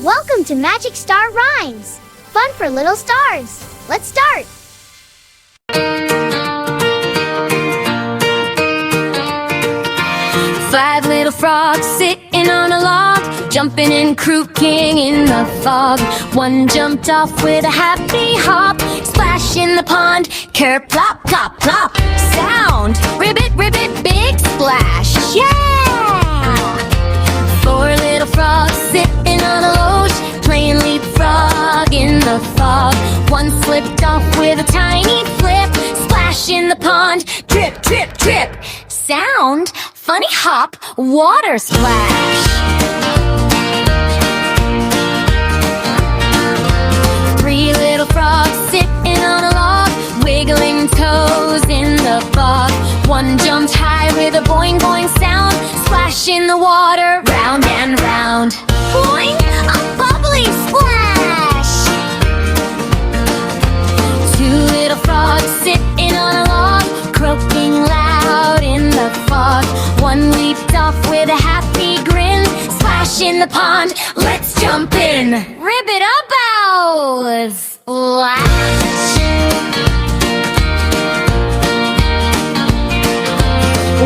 Welcome to Magic Star Rhymes! Fun for little stars! Let's start! Five little frogs sitting on a log, jumping and croaking in the fog. One jumped off with a happy hop, splash in the pond, ker-plop, plop, plop. Sound, ribbit, ribbit, big splash, yeah! Four little frogs sitting on a loge, playing leapfrog in the fog. One slipped off with a tiny flip, splash in the pond, drip, drip, drip. Sound, funny hop, water splash. Three little frogs sitting on a log, wiggling toes in the fog. One jumped high with a boing boing sound, splash in the water, round and round. Boing, a bubbly splash. Two little frogs sitting on a log, croaking loud in the fog. One leaped off with a happy grin, splash in the pond, let's jump in. Ribbit about, splash.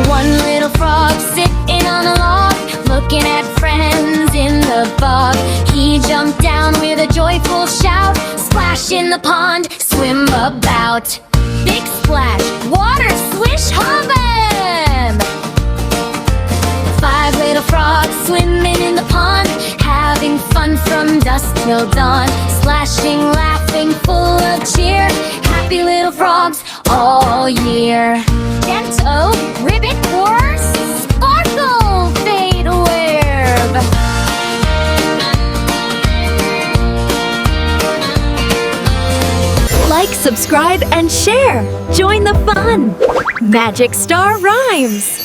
One little frog sitting on a log, looking at friends in the bog. He jumped down with a joyful shout, splash in the pond, swim about. Big splash, water swish, hum him. Five little frogs swimming in the pond, having fun from dusk till dawn. Splashing, laughing, full of cheer, happy little frogs all year. Dento, ribbit, or sparkle, fade web. Like, subscribe, and share. Join the fun. Magic Star Rhymes.